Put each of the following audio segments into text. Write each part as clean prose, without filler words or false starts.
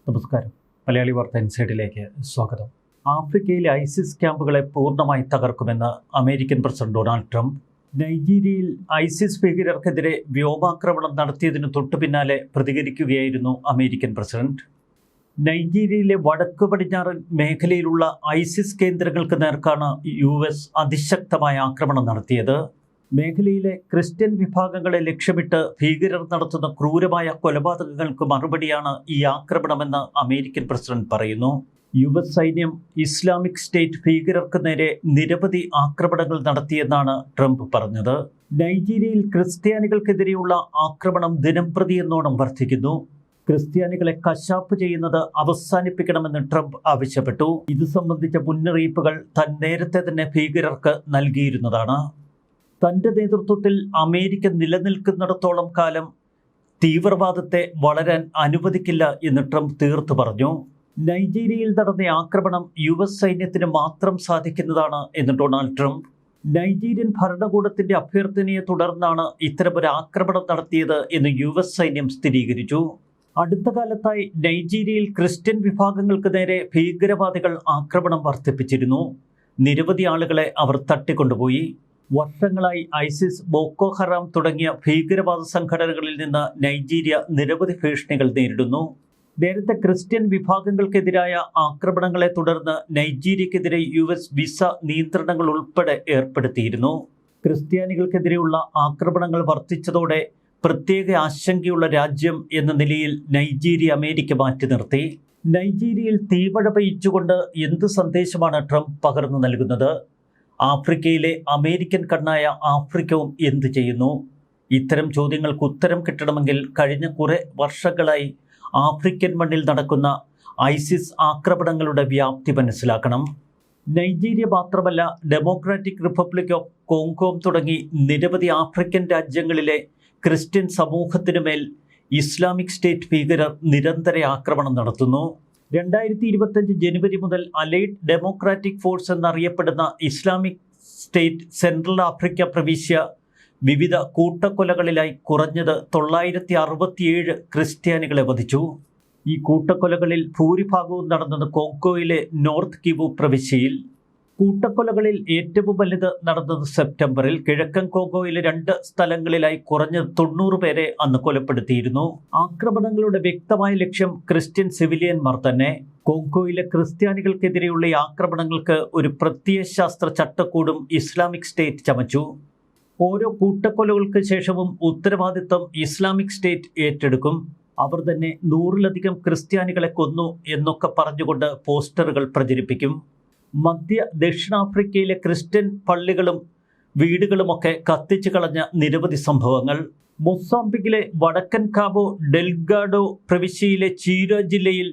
നമസ്കാരം. മലയാളി വാർത്ത ഇൻസൈഡിലേക്ക് സ്വാഗതം. ആഫ്രിക്കയിലെ ഐസിസ് ക്യാമ്പുകളെ പൂർണ്ണമായി തകർക്കുമെന്ന് അമേരിക്കൻ പ്രസിഡന്റ് ഡൊണാൾഡ് ട്രംപ്. നൈജീരിയയിൽ ഐസിസ് ഭീകരർക്കെതിരെ വ്യോമാക്രമണം നടത്തിയതിനു തൊട്ടുപിന്നാലെ പ്രതികരിക്കുകയായിരുന്നു അമേരിക്കൻ പ്രസിഡന്റ്. നൈജീരിയയിലെ വടക്കു പടിഞ്ഞാറൻ മേഖലയിലുള്ള ഐസിസ് കേന്ദ്രങ്ങൾക്ക് നേർക്കാണ് US അതിശക്തമായ ആക്രമണം നടത്തിയത്. മേഖലയിലെ ക്രിസ്ത്യൻ വിഭാഗങ്ങളെ ലക്ഷ്യമിട്ട് ഭീകരർ നടത്തുന്ന ക്രൂരമായ കൊലപാതകങ്ങൾക്ക് മറുപടിയാണ് ഈ ആക്രമണമെന്ന് അമേരിക്കൻ പ്രസിഡന്റ് പറയുന്നു. US സൈന്യം ഇസ്ലാമിക് സ്റ്റേറ്റ് ഭീകരർക്ക് നേരെ നിരവധി ആക്രമണങ്ങൾ നടത്തിയെന്നാണ് ട്രംപ് പറഞ്ഞത്. നൈജീരിയയിൽ ക്രിസ്ത്യാനികൾക്കെതിരെയുള്ള ആക്രമണം ദിനംപ്രതി എന്നോണം വർദ്ധിക്കുന്നു. ക്രിസ്ത്യാനികളെ കശാപ്പ് ചെയ്യുന്നത് അവസാനിപ്പിക്കണമെന്ന് ട്രംപ് ആവശ്യപ്പെട്ടു. ഇത് സംബന്ധിച്ച മുന്നറിയിപ്പുകൾ താൻ നേരത്തെ തന്നെ ഭീകരർക്ക് നൽകിയിരുന്നതാണ്. തൻ്റെ നേതൃത്വത്തിൽ അമേരിക്ക നിലനിൽക്കുന്നിടത്തോളം കാലം തീവ്രവാദത്തെ വളരാൻ അനുവദിക്കില്ല എന്ന് ട്രംപ് തീർത്തു പറഞ്ഞു. നൈജീരിയയിൽ നടന്ന ആക്രമണം US സൈന്യത്തിന് മാത്രം സാധിക്കുന്നതാണ് എന്ന് ഡൊണാൾഡ് ട്രംപ്. നൈജീരിയൻ ഭരണകൂടത്തിന്റെ അഭ്യർത്ഥനയെ തുടർന്നാണ് ഇത്തരമൊരു ആക്രമണം നടത്തിയത് എന്ന് US സൈന്യം സ്ഥിരീകരിച്ചു. അടുത്ത കാലത്തായി നൈജീരിയയിൽ ക്രിസ്ത്യൻ വിഭാഗങ്ങൾക്ക് നേരെ ഭീകരവാദികൾ ആക്രമണം വർദ്ധിപ്പിച്ചിരുന്നു. നിരവധി ആളുകളെ അവർ തട്ടിക്കൊണ്ടുപോയി. വർഷങ്ങളായി ഐസിസ്, ബോക്കോ ഹറാം തുടങ്ങിയ ഭീകരവാദ സംഘടനകളിൽ നിന്ന് നൈജീരിയ നിരവധി ഭീഷണികൾ നേരിടുന്നു. നേരത്തെ ക്രിസ്ത്യൻ വിഭാഗങ്ങൾക്കെതിരായ ആക്രമണങ്ങളെ തുടർന്ന് നൈജീരിയക്കെതിരെ US വിസ നിയന്ത്രണങ്ങൾ ഉൾപ്പെടെ ഏർപ്പെടുത്തിയിരുന്നു. ക്രിസ്ത്യാനികൾക്കെതിരെയുള്ള ആക്രമണങ്ങൾ വർദ്ധിച്ചതോടെ പ്രത്യേക ആശങ്കയുള്ള രാജ്യം എന്ന നിലയിൽ നൈജീരിയ അമേരിക്ക മാറ്റി നിർത്തി. നൈജീരിയയിൽ തീമഴ പെയ്ച്ചുകൊണ്ട് എന്ത് സന്ദേശമാണ് ട്രംപ് പകർന്നു നൽകുന്നത്? ആഫ്രിക്കയിലെ അമേരിക്കൻ കണ്ണായ ആഫ്രിക്കവും എന്ത് ചെയ്യുന്നു? ഇത്തരം ചോദ്യങ്ങൾക്ക് ഉത്തരം കിട്ടണമെങ്കിൽ കഴിഞ്ഞ കുറെ വർഷങ്ങളായി ആഫ്രിക്കൻ മണ്ണിൽ നടക്കുന്ന ഐസിസ് ആക്രമണങ്ങളുടെ വ്യാപ്തി മനസ്സിലാക്കണം. നൈജീരിയ മാത്രമല്ല, ഡെമോക്രാറ്റിക് റിപ്പബ്ലിക് ഓഫ് കോങ്കോ തുടങ്ങി നിരവധി ആഫ്രിക്കൻ രാജ്യങ്ങളിലെ ക്രിസ്ത്യൻ സമൂഹത്തിനുമേൽ ഇസ്ലാമിക് സ്റ്റേറ്റ് ഭീകരർ നിരന്തര ആക്രമണം നടത്തുന്നു. 2025 ജനുവരി മുതൽ അലൈഡ് ഡെമോക്രാറ്റിക് ഫോഴ്സ് എന്നറിയപ്പെടുന്ന ഇസ്ലാമിക് സ്റ്റേറ്റ് സെൻട്രൽ ആഫ്രിക്ക പ്രവിശ്യ വിവിധ കൂട്ടക്കൊലകളിലായി കുറഞ്ഞത് 967 ക്രിസ്ത്യാനികളെ വധിച്ചു. ഈ കൂട്ടക്കൊലകളിൽ ഭൂരിഭാഗവും നടന്നത് കോങ്കോയിലെ നോർത്ത് കിവു പ്രവിശ്യയിൽ. കൂട്ടക്കൊലകളിൽ ഏറ്റവും വലുത് നടന്നത് സെപ്റ്റംബറിൽ. കിഴക്കൻ കോങ്കോയിലെ 2 സ്ഥലങ്ങളിലായി കുറഞ്ഞത് 90 പേരെ അന്ന് കൊലപ്പെടുത്തിയിരുന്നു. ആക്രമണങ്ങളുടെ വ്യക്തമായ ലക്ഷ്യം ക്രിസ്ത്യൻ സിവിലിയന്മാർ തന്നെ. കോങ്കോയിലെ ക്രിസ്ത്യാനികൾക്കെതിരെയുള്ള ഈ ആക്രമണങ്ങൾക്ക് ഒരു പ്രത്യയശാസ്ത്ര ചട്ടക്കൂടും ഇസ്ലാമിക് സ്റ്റേറ്റ് ചമച്ചു. ഓരോ കൂട്ടക്കൊലകൾക്ക് ശേഷവും ഉത്തരവാദിത്വം ഇസ്ലാമിക് സ്റ്റേറ്റ് ഏറ്റെടുക്കും. അവർ തന്നെ 100-ലധികം ക്രിസ്ത്യാനികളെ കൊന്നു എന്നൊക്കെ പറഞ്ഞുകൊണ്ട് പോസ്റ്ററുകൾ പ്രചരിപ്പിക്കും. മധ്യ ദക്ഷിണാഫ്രിക്കയിലെ ക്രിസ്ത്യൻ പള്ളികളും വീടുകളുമൊക്കെ കത്തിച്ചു കളഞ്ഞ നിരവധി സംഭവങ്ങൾ. മൊസാംബിക്കിലെ വടക്കൻ കാബോ ഡെൽഗാഡോ പ്രവിശ്യയിലെ ചീരോ ജില്ലയിൽ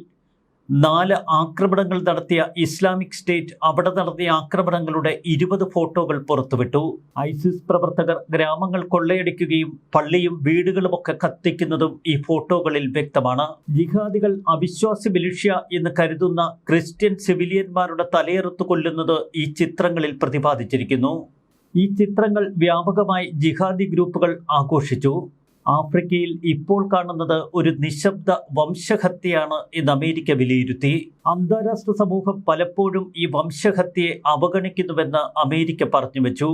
4 ആക്രമണങ്ങൾ നടത്തിയ ഇസ്ലാമിക് സ്റ്റേറ്റ് അവിടെ നടത്തിയ ആക്രമണങ്ങളുടെ 20 ഫോട്ടോകൾ പുറത്തുവിട്ടു. ഐസിസ് പ്രവർത്തകർ ഗ്രാമങ്ങൾ കൊള്ളയടിക്കുകയും പള്ളിയും വീടുകളുമൊക്കെ കത്തിക്കുന്നതും ഈ ഫോട്ടോകളിൽ വ്യക്തമാണ്. ജിഹാദികൾ അവിശ്വാസി മിലിഷ്യ എന്ന് കരുതുന്ന ക്രിസ്ത്യൻ സിവിലിയന്മാരുടെ തലയെറുത്തു കൊല്ലുന്നത് ഈ ചിത്രങ്ങളിൽ പ്രതിപാദിച്ചിരിക്കുന്നു. ഈ ചിത്രങ്ങൾ വ്യാപകമായി ജിഹാദി ഗ്രൂപ്പുകൾ ആഘോഷിച്ചു. ആഫ്രിക്കയിൽ ഇപ്പോൾ കാണുന്നത് ഒരു നിശബ്ദ വംശഹത്യയാണ് എന്ന് അമേരിക്ക വിലയിരുത്തി. അന്താരാഷ്ട്ര സമൂഹം പലപ്പോഴും ഈ വംശഹത്യയെ അവഗണിക്കുന്നുവെന്ന് അമേരിക്ക പറഞ്ഞു വെച്ചു.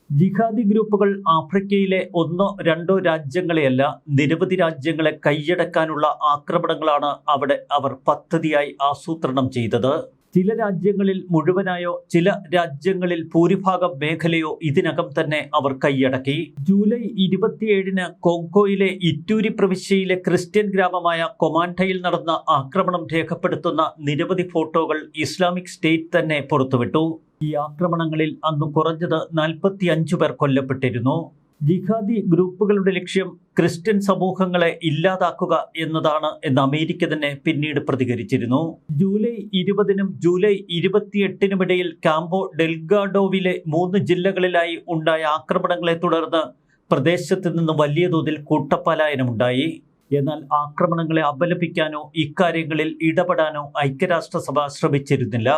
ജിഹാദി ഗ്രൂപ്പുകൾ ആഫ്രിക്കയിലെ 1-2 രാജ്യങ്ങളെയല്ല, നിരവധി രാജ്യങ്ങളെ കൈയടക്കാനുള്ള ആക്രമണങ്ങളാണ് അവിടെ അവർ പദ്ധതിയായി ആസൂത്രണം ചെയ്തത്. ചില രാജ്യങ്ങളിൽ മുഴുവനായോ ചില രാജ്യങ്ങളിൽ ഭൂരിഭാഗം മേഖലയോ ഇതിനകം തന്നെ അവർ കൈയടക്കി. ജൂലൈ 27-ന് കോങ്കോയിലെ ഇറ്റൂരി പ്രവിശ്യയിലെ ക്രിസ്ത്യൻ ഗ്രാമമായ കൊമാൻഡയിൽ നടന്ന ആക്രമണം രേഖപ്പെടുത്തുന്ന നിരവധി ഫോട്ടോകൾ ഇസ്ലാമിക് സ്റ്റേറ്റ് തന്നെ പുറത്തുവിട്ടു. ഈ ആക്രമണങ്ങളിൽ അന്ന് കുറഞ്ഞത് 45 പേർ കൊല്ലപ്പെട്ടിരുന്നു. ജിഹാദി ഗ്രൂപ്പുകളുടെ ലക്ഷ്യം ക്രിസ്ത്യൻ സമൂഹങ്ങളെ ഇല്ലാതാക്കുക എന്നതാണ് എന്ന് അമേരിക്ക തന്നെ പിന്നീട് പ്രതികരിച്ചിരുന്നു. ജൂലൈ 20-നും ജൂലൈ 28-നും ഇടയിൽ കാംബോ ഡെൽഗാഡോവിലെ 3 ജില്ലകളിലായി ഉണ്ടായ ആക്രമണങ്ങളെ തുടർന്ന് പ്രദേശത്ത് നിന്ന് വലിയ തോതിൽ കൂട്ടപ്പലായനമുണ്ടായി. എന്നാൽ ആക്രമണങ്ങളെ അപലപിക്കാനോ ഇക്കാര്യങ്ങളിൽ ഇടപെടാനോ ഐക്യരാഷ്ട്രസഭ ശ്രമിച്ചിരുന്നില്ല.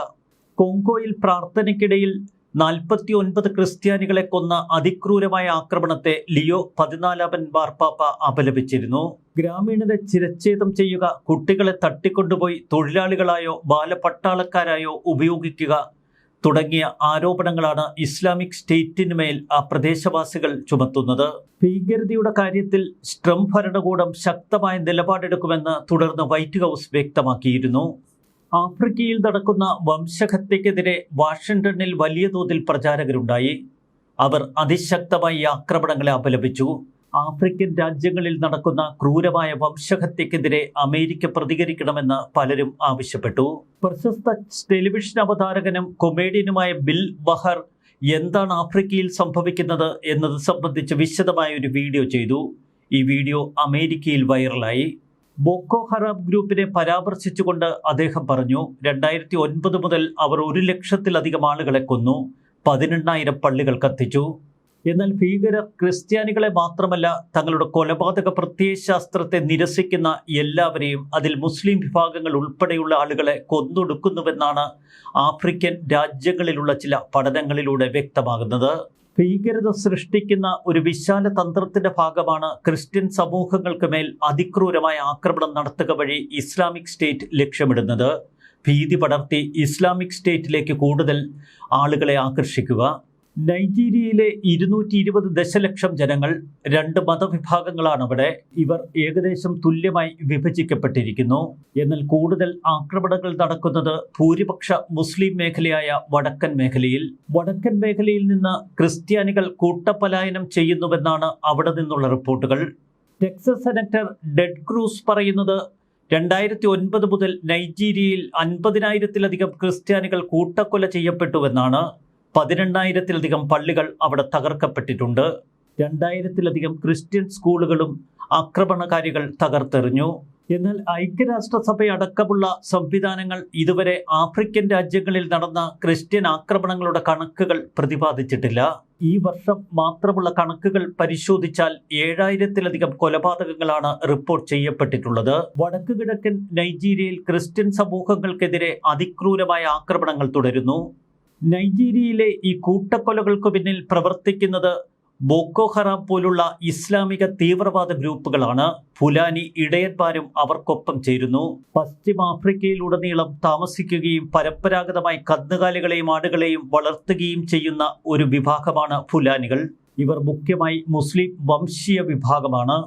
കോങ്കോയിൽ പ്രാർത്ഥനയ്ക്കിടയിൽ 49 ക്രിസ്ത്യാനികളെ കൊന്ന അതിക്രൂരമായ ആക്രമണത്തെ ലിയോ 14 മാർപ്പാപ്പ അപലപിച്ചിരുന്നു. ഗ്രാമീണരെ ചിരച്ഛേദം ചെയ്യുക, കുട്ടികളെ തട്ടിക്കൊണ്ടുപോയി തൊഴിലാളികളായോ ബാലപട്ടാളക്കാരായോ ഉപയോഗിക്കുക തുടങ്ങിയ ആരോപണങ്ങളാണ് ഇസ്ലാമിക് സ്റ്റേറ്റിനുമേൽ ആ പ്രദേശവാസികൾ ചുമത്തുന്നത്. ഭീകരതയുടെ കാര്യത്തിൽ ട്രംപ് ഭരണകൂടം ശക്തമായ നിലപാടെടുക്കുമെന്ന് തുടർന്ന് വൈറ്റ് ഹൗസ് വ്യക്തമാക്കിയിരുന്നു. ആഫ്രിക്കയിൽ നടക്കുന്ന വംശഹത്യക്കെതിരെ വാഷിംഗ്ടണിൽ വലിയ തോതിൽ പ്രചാരകരുണ്ടായി. അവർ അതിശക്തമായി ആക്രമണങ്ങളെ അപലപിച്ചു. ആഫ്രിക്കൻ രാജ്യങ്ങളിൽ നടക്കുന്ന ക്രൂരമായ വംശഹത്യക്കെതിരെ അമേരിക്ക പ്രതികരിക്കണമെന്ന് പലരും ആവശ്യപ്പെട്ടു. പ്രശസ്ത ടെലിവിഷൻ അവതാരകനും കൊമേഡിയനുമായ ബിൽ ബഹർ എന്താണ് ആഫ്രിക്കയിൽ സംഭവിക്കുന്നത് എന്നത് സംബന്ധിച്ച് വിശദമായ ഒരു വീഡിയോ ചെയ്തു. ഈ വീഡിയോ അമേരിക്കയിൽ വൈറലായി. ബോക്കോ ഹറാം ഗ്രൂപ്പിനെ പരാമർശിച്ചുകൊണ്ട് അദ്ദേഹം പറഞ്ഞു, 2009 മുതൽ അവർ 1 ലക്ഷത്തിലധികം ആളുകളെ കൊന്നു, 18,000 പള്ളികൾ കത്തിച്ചു. എന്നാൽ ഭീകരർ ക്രിസ്ത്യാനികളെ മാത്രമല്ല, തങ്ങളുടെ കൊലപാതക പ്രത്യയശാസ്ത്രത്തെ നിരസിക്കുന്ന എല്ലാവരെയും, അതിൽ മുസ്ലിം വിഭാഗങ്ങൾ ഉൾപ്പെടെയുള്ള ആളുകളെ കൊന്നൊടുക്കുന്നുവെന്നാണ് ആഫ്രിക്കൻ രാജ്യങ്ങളിലുള്ള ചില പഠനങ്ങളിലൂടെ വ്യക്തമാകുന്നത്. ഭീകരത സൃഷ്ടിക്കുന്ന ഒരു വിശാല തന്ത്രത്തിന്റെ ഭാഗമാണ് ക്രിസ്ത്യൻ സമൂഹങ്ങൾക്ക് മേൽ അതിക്രൂരമായ ആക്രമണം നടത്തുക വഴി ഇസ്ലാമിക് സ്റ്റേറ്റ് ലക്ഷ്യമിടുന്നത്. ഭീതി പടർത്തി ഇസ്ലാമിക് സ്റ്റേറ്റിലേക്ക് കൂടുതൽ ആളുകളെ ആകർഷിക്കുക. നൈജീരിയയിലെ 220 ദശലക്ഷം ജനങ്ങൾ, 2 മതവിഭാഗങ്ങളാണ് അവിടെ. ഇവർ ഏകദേശം തുല്യമായി വിഭജിക്കപ്പെട്ടിരിക്കുന്നു. എന്നാൽ കൂടുതൽ ആക്രമണങ്ങൾ നടക്കുന്നത് ഭൂരിപക്ഷ മുസ്ലിം മേഖലയായ വടക്കൻ മേഖലയിൽ. വടക്കൻ മേഖലയിൽ നിന്ന് ക്രിസ്ത്യാനികൾ കൂട്ടപലായനം ചെയ്യുന്നുവെന്നാണ് അവിടെ നിന്നുള്ള റിപ്പോർട്ടുകൾ. ടെക്സസ് സെനറ്റർ ടെഡ് ക്രൂസ് പറയുന്നത് 2009 മുതൽ നൈജീരിയയിൽ 50,000-ലധികം ക്രിസ്ത്യാനികൾ കൂട്ടക്കൊല ചെയ്യപ്പെട്ടുവെന്നാണ്. 18,000-ലധികം പള്ളികൾ അവിടെ തകർക്കപ്പെട്ടിട്ടുണ്ട്. 2,000-ലധികം ക്രിസ്ത്യൻ സ്കൂളുകളും ആക്രമണകാരികൾ തകർത്തെറിഞ്ഞു. എന്നാൽ ഐക്യരാഷ്ട്രസഭയടക്കമുള്ള സംവിധാനങ്ങൾ ഇതുവരെ ആഫ്രിക്കൻ രാജ്യങ്ങളിൽ നടന്ന ക്രിസ്ത്യൻ ആക്രമണങ്ങളുടെ കണക്കുകൾ പ്രതിപാദിച്ചിട്ടില്ല. ഈ വർഷം മാത്രമുള്ള കണക്കുകൾ പരിശോധിച്ചാൽ 7,000-ലധികം കൊലപാതകങ്ങളാണ് റിപ്പോർട്ട് ചെയ്യപ്പെട്ടിട്ടുള്ളത്. വടക്കു കിഴക്കൻ നൈജീരിയയിൽ ക്രിസ്ത്യൻ സമൂഹങ്ങൾക്കെതിരെ അതിക്രൂരമായ ആക്രമണങ്ങൾ തുടരുന്നു. നൈജീരിയയിലെ ഈ കൂട്ടക്കൊലകൾക്ക് പിന്നിൽ പ്രവർത്തിക്കുന്നത് ബോക്കോ ഹറാം പോലുള്ള ഇസ്ലാമിക തീവ്രവാദ ഗ്രൂപ്പുകളാണ്. ഫുലാനി ഇടയന്മാരും അവർക്കൊപ്പം ചേരുന്നു. പശ്ചിമ ആഫ്രിക്കയിലുടനീളം താമസിക്കുകയും പരമ്പരാഗതമായി കന്നുകാലികളെയും ആടുകളെയും വളർത്തുകയും ചെയ്യുന്ന ഒരു വിഭാഗമാണ് ഫുലാനികൾ. ഇവർ മുഖ്യമായി മുസ്ലിം വംശീയ വിഭാഗമാണ്.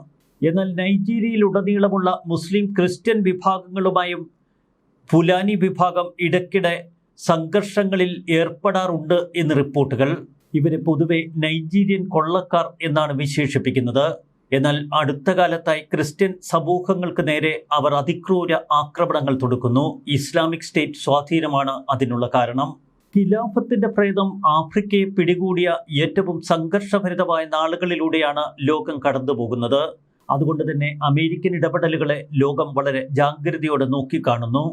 എന്നാൽ നൈജീരിയയിലുടനീളമുള്ള മുസ്ലിം ക്രിസ്ത്യൻ വിഭാഗങ്ങളുമായും ഫുലാനി വിഭാഗം ഇടയ്ക്കിടെ സംഘർഷങ്ങളിൽ ഏർപ്പെടാറുണ്ട് എന്ന് റിപ്പോർട്ടുകൾ. ഇവരെ പൊതുവെ നൈജീരിയൻ കൊള്ളക്കാർ എന്നാണ് വിശേഷിപ്പിക്കുന്നത്. എന്നാൽ അടുത്ത കാലത്തായി ക്രിസ്ത്യൻ സമൂഹങ്ങൾക്ക് നേരെ അവർ അതിക്രൂര ആക്രമണങ്ങൾ തുടക്കുന്നു. ഇസ്ലാമിക് സ്റ്റേറ്റ് സ്വാധീനമാണ് അതിനുള്ള കാരണം. ഖിലാഫത്തിന്റെ പ്രേതം ആഫ്രിക്കയെ പിടികൂടിയ ഏറ്റവും സംഘർഷഭരിതമായ നാളുകളിലൂടെയാണ് ലോകം കടന്നുപോകുന്നത്. അതുകൊണ്ട് തന്നെ അമേരിക്കൻ ഇടപെടലുകളെ ലോകം വളരെ ജാഗ്രതയോടെ നോക്കിക്കാണുന്നു.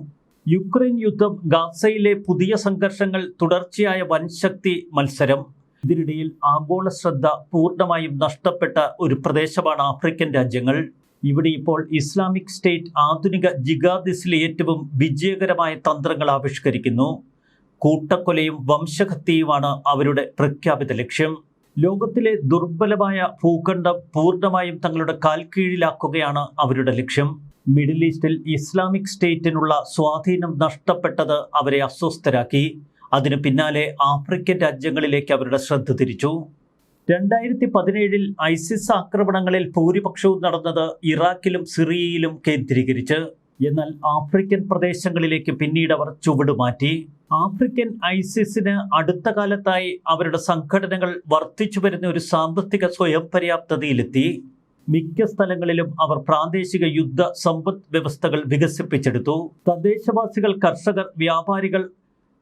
യുക്രൈൻ യുദ്ധം, ഗാസയിലെ പുതിയ സംഘർഷങ്ങൾ, തുടർച്ചയായ വൻശക്തി മത്സരം, ഇതിനിടയിൽ ആഗോള ശ്രദ്ധ പൂർണ്ണമായും നഷ്ടപ്പെട്ട ഒരു പ്രദേശമാണ് ആഫ്രിക്കൻ രാജ്യങ്ങൾ. ഇവിടെ ഇപ്പോൾ ഇസ്ലാമിക് സ്റ്റേറ്റ് ആധുനിക ജിഹാദിസിലെ ഏറ്റവും വിജയകരമായ തന്ത്രങ്ങൾ ആവിഷ്കരിക്കുന്നു. കൂട്ടക്കൊലയും വംശഹത്യയുമാണ് അവരുടെ പ്രഖ്യാപിത ലക്ഷ്യം. ലോകത്തിലെ ദുർബലമായ ഭൂഖണ്ഡം പൂർണ്ണമായും തങ്ങളുടെ കാൽക്കീഴിലാക്കുകയാണ് അവരുടെ ലക്ഷ്യം. മിഡിൽ ഈസ്റ്റിൽ ഇസ്ലാമിക് സ്റ്റേറ്റിനുള്ള സ്വാധീനം നഷ്ടപ്പെട്ടത് അവരെ അസ്വസ്ഥരാക്കി. അതിനു പിന്നാലെ ആഫ്രിക്കൻ രാജ്യങ്ങളിലേക്ക് അവരുടെ ശ്രദ്ധ തിരിച്ചു. 2017 ഐസിസ് ആക്രമണങ്ങളിൽ ഭൂരിപക്ഷവും നടന്നത് ഇറാഖിലും സിറിയയിലും കേന്ദ്രീകരിച്ച്. എന്നാൽ ആഫ്രിക്കൻ പ്രദേശങ്ങളിലേക്ക് പിന്നീട് അവർ ചുവടുമാറ്റി. ആഫ്രിക്കൻ ഐസിസിന് അടുത്ത കാലത്തായി അവരുടെ സംഘടനകൾ വർദ്ധിച്ചു വരുന്ന ഒരു സാമ്പത്തിക സ്വയം പര്യാപ്തതയിലെത്തി. മിക്ക സ്ഥലങ്ങളിലും അവർ പ്രാദേശിക യുദ്ധ സമ്പദ് വ്യവസ്ഥകൾ വികസിപ്പിച്ചെടുത്തു. തദ്ദേശവാസികൾ, കർഷകർ, വ്യാപാരികൾ,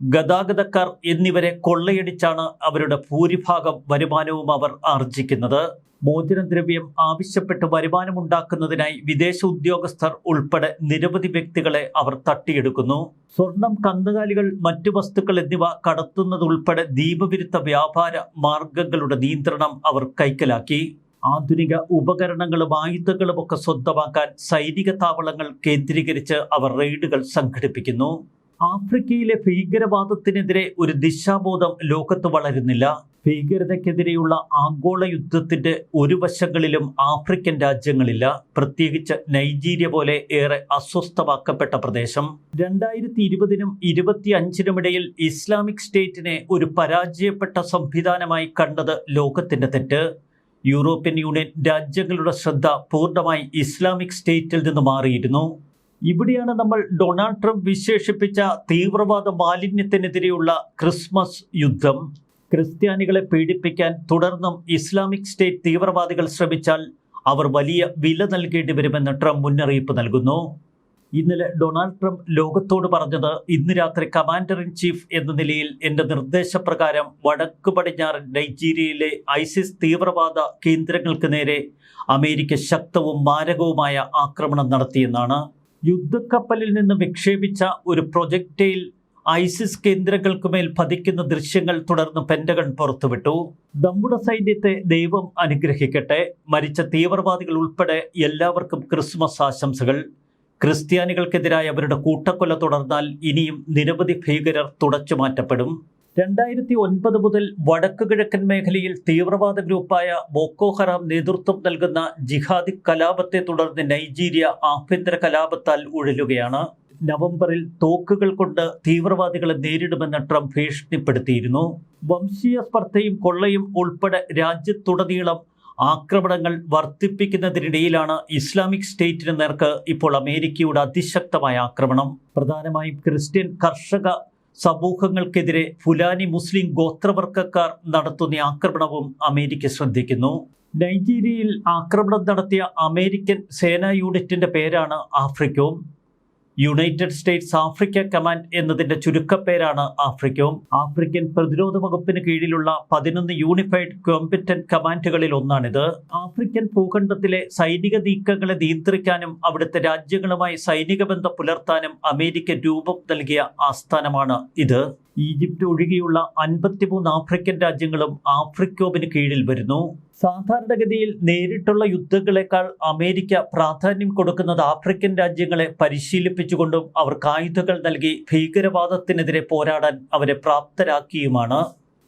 ഗതാഗതക്കാർ എന്നിവരെ കൊള്ളയടിച്ചാണ് അവരുടെ ഭൂരിഭാഗം വരുമാനവും അവർ ആർജിക്കുന്നത്. മോചനദ്രവ്യം ആവശ്യപ്പെട്ട് വരുമാനമുണ്ടാക്കുന്നതിനായി വിദേശ ഉദ്യോഗസ്ഥർ ഉൾപ്പെടെ നിരവധി വ്യക്തികളെ അവർ തട്ടിയെടുക്കുന്നു. സ്വർണം, കന്നുകാലികൾ, മറ്റു വസ്തുക്കൾ എന്നിവ കടത്തുന്നതുൾപ്പെടെ നിയമവിരുദ്ധ വ്യാപാര മാർഗങ്ങളുടെ നിയന്ത്രണം അവർ കൈക്കലാക്കി. ആധുനിക ഉപകരണങ്ങളും ആയുധങ്ങളും ഒക്കെ സ്വന്തമാക്കാൻ സൈനിക താവളങ്ങൾ കേന്ദ്രീകരിച്ച് അവർ റെയ്ഡുകൾ സംഘടിപ്പിക്കുന്നു. ആഫ്രിക്കയിലെ ഭീകരവാദത്തിനെതിരെ ഒരു ദിശാബോധം ലോകത്ത് വളരുന്നില്ല. ഭീകരതയ്ക്കെതിരെയുള്ള ആഗോള യുദ്ധത്തിന്റെ ഒരു വശങ്ങളിലും ആഫ്രിക്കൻ രാജ്യങ്ങളില്ല, പ്രത്യേകിച്ച് നൈജീരിയ പോലെ ഏറെ അസ്വസ്ഥമാക്കപ്പെട്ട പ്രദേശം. 2020-നും 2025-നുമിടയിൽ ഇസ്ലാമിക് സ്റ്റേറ്റിനെ ഒരു പരാജയപ്പെട്ട സംവിധാനമായി കണ്ടത് ലോകത്തിന്റെ തെറ്റ്. യൂറോപ്യൻ യൂണിയൻ രാജ്യങ്ങളുടെ ശ്രദ്ധ പൂർണ്ണമായി ഇസ്ലാമിക് സ്റ്റേറ്റിൽ നിന്ന് മാറിയിരുന്നു. ഇവിടെയാണ് നമ്മൾ ഡൊണാൾഡ് ട്രംപ് വിശേഷിപ്പിച്ച തീവ്രവാദ മാലിന്യത്തിനെതിരെയുള്ള ക്രിസ്മസ് യുദ്ധം. ക്രിസ്ത്യാനികളെ പീഡിപ്പിക്കാൻ തുടർന്നും ഇസ്ലാമിക് സ്റ്റേറ്റ് തീവ്രവാദികൾ ശ്രമിച്ചാൽ അവർ വലിയ വില നൽകേണ്ടി വരുമെന്ന് ട്രംപ് മുന്നറിയിപ്പ് നൽകുന്നു. ഇന്നലെ ഡൊണാൾഡ് ട്രംപ് ലോകത്തോട് പറഞ്ഞത്, ഇന്ന് രാത്രി കമാൻഡർ ഇൻ ചീഫ് എന്ന നിലയിൽ എൻ്റെ നിർദ്ദേശപ്രകാരം വടക്ക് പടിഞ്ഞാറൻ നൈജീരിയയിലെ ഐസിസ് തീവ്രവാദ കേന്ദ്രങ്ങൾക്ക് നേരെ അമേരിക്ക ശക്തവും മാരകവുമായ ആക്രമണം നടത്തിയെന്നാണ്. യുദ്ധക്കപ്പലിൽ നിന്ന് വിക്ഷേപിച്ച ഒരു പ്രൊജക്ടൈൽ ഐസിസ് കേന്ദ്രങ്ങൾക്കുമേൽ പതിക്കുന്ന ദൃശ്യങ്ങൾ തുടർന്ന് പെന്റഗൺ പുറത്തുവിട്ടു. നമ്മുടെ സൈന്യത്തെ ദൈവം അനുഗ്രഹിക്കട്ടെ. മരിച്ച തീവ്രവാദികൾ ഉൾപ്പെടെ എല്ലാവർക്കും ക്രിസ്മസ് ആശംസകൾ. ക്രിസ്ത്യാനികൾക്കെതിരായ അവരുടെ കൂട്ടക്കൊല തുടർന്നാൽ ഇനിയും നിരവധി ഭീകരർ തുടച്ചു മാറ്റപ്പെടും. 2009 മുതൽ വടക്കു കിഴക്കൻ മേഖലയിൽ തീവ്രവാദ ഗ്രൂപ്പായ ബോക്കോ ഹറാം നേതൃത്വം നൽകുന്ന ജിഹാദി കലാപത്തെ തുടർന്ന് നൈജീരിയ ആഭ്യന്തര കലാപത്താൽ ഉഴലുകയാണ്. നവംബറിൽ തോക്കുകൾ കൊണ്ട് തീവ്രവാദികളെ നേരിടുമെന്ന് ട്രംപ് ഭീഷണിപ്പെടുത്തിയിരുന്നു. വംശീയ സ്പർദ്ധയും കൊള്ളയും ഉൾപ്പെടെ രാജ്യത്തുടനീളം ആക്രമണങ്ങൾ വർദ്ധിപ്പിക്കുന്നതിനിടയിലാണ് ഇസ്ലാമിക് സ്റ്റേറ്റിന് നേർക്ക് ഇപ്പോൾ അമേരിക്കയുടെ അതിശക്തമായ ആക്രമണം. പ്രധാനമായും ക്രിസ്ത്യൻ കർഷക സമൂഹങ്ങൾക്കെതിരെ ഫുലാനി മുസ്ലിം ഗോത്രവർഗക്കാർ നടത്തുന്ന ആക്രമണവും അമേരിക്ക ശ്രദ്ധിക്കുന്നു. നൈജീരിയയിൽ ആക്രമണം നടത്തിയ അമേരിക്കൻ സേനാ യൂണിറ്റിന്റെ പേരാണ് ആഫ്രിക്കോം. യുണൈറ്റഡ് സ്റ്റേറ്റ്സ് ആഫ്രിക്ക കമാൻഡ് എന്നതിന്റെ ചുരുക്കപ്പേരാണ് ആഫ്രിക്കോം. ആഫ്രിക്കൻ പ്രതിരോധ വകുപ്പിന് കീഴിലുള്ള 11 യൂണിഫൈഡ് കോമ്പറ്റന്റ് കമാൻഡുകളിൽ ഒന്നാണിത്. ആഫ്രിക്കൻ ഭൂഖണ്ഡത്തിലെ സൈനിക നീക്കങ്ങളെ നിയന്ത്രിക്കാനും അവിടുത്തെ രാജ്യങ്ങളുമായി സൈനിക ബന്ധം പുലർത്താനും അമേരിക്ക രൂപം നൽകിയ ആസ്ഥാനമാണ് ഇത്. ഈജിപ്ത് ഒഴികെയുള്ള 53 ആഫ്രിക്കൻ രാജ്യങ്ങളും ആഫ്രിക്കോമിന് കീഴിൽ വരുന്നു. സാധാരണഗതിയിൽ നേരിട്ടുള്ള യുദ്ധങ്ങളെക്കാൾ അമേരിക്ക പ്രാധാന്യം കൊടുക്കുന്നത് ആഫ്രിക്കൻ രാജ്യങ്ങളെ പരിശീലിപ്പിച്ചുകൊണ്ടും അവർക്ക് ആയുധങ്ങൾ നൽകി ഭീകരവാദത്തിനെതിരെ പോരാടാൻ അവരെ പ്രാപ്തരാക്കിയുമാണ്.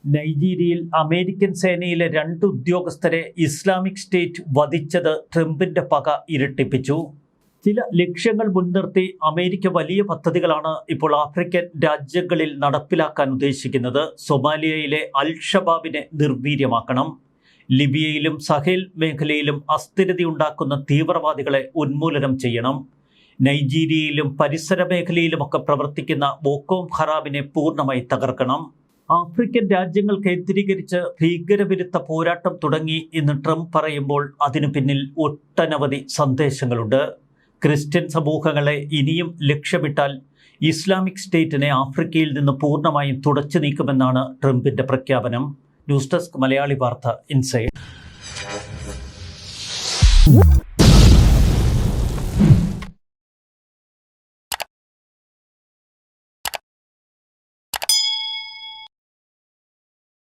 നൈജീരിയയിൽ അമേരിക്കൻ സേനയിലെ 2 ഉദ്യോഗസ്ഥരെ ഇസ്ലാമിക് സ്റ്റേറ്റ് വധിച്ചത് ട്രംപിന്റെ പക ഇരട്ടിപ്പിച്ചു. ചില ലക്ഷ്യങ്ങൾ മുൻനിർത്തി അമേരിക്ക വലിയ പദ്ധതികളാണ് ഇപ്പോൾ ആഫ്രിക്കൻ രാജ്യങ്ങളിൽ നടപ്പിലാക്കാൻ ഉദ്ദേശിക്കുന്നത്. സൊമാലിയയിലെ അൽ ഷബാബിനെ നിർവീര്യമാക്കണം. ലിബിയയിലും സഹേൽ മേഖലയിലും അസ്ഥിരതയുണ്ടാക്കുന്ന തീവ്രവാദികളെ ഉന്മൂലനം ചെയ്യണം. നൈജീരിയയിലും പരിസര മേഖലയിലുമൊക്കെ പ്രവർത്തിക്കുന്ന ബോക്കോ ഹറാമിനെ പൂർണ്ണമായി തകർക്കണം. ആഫ്രിക്കൻ രാജ്യങ്ങൾ കേന്ദ്രീകരിച്ച് ഭീകരവിരുദ്ധ പോരാട്ടം തുടങ്ങി എന്ന് ട്രംപ് പറയുമ്പോൾ അതിനു പിന്നിൽ ഒട്ടനവധി സന്ദേശങ്ങളുണ്ട്. ക്രിസ്ത്യൻ സമൂഹങ്ങളെ ഇനിയും ലക്ഷ്യമിട്ടാൽ ഇസ്ലാമിക് സ്റ്റേറ്റിനെ ആഫ്രിക്കയിൽ നിന്ന് പൂർണ്ണമായും തുടച്ചു നീക്കുമെന്നാണ് ട്രംപിന്റെ പ്രഖ്യാപനം. ന്യൂസ് ഡെസ്ക് മലയാളി വാർത്ത ഇൻസൈഡ്.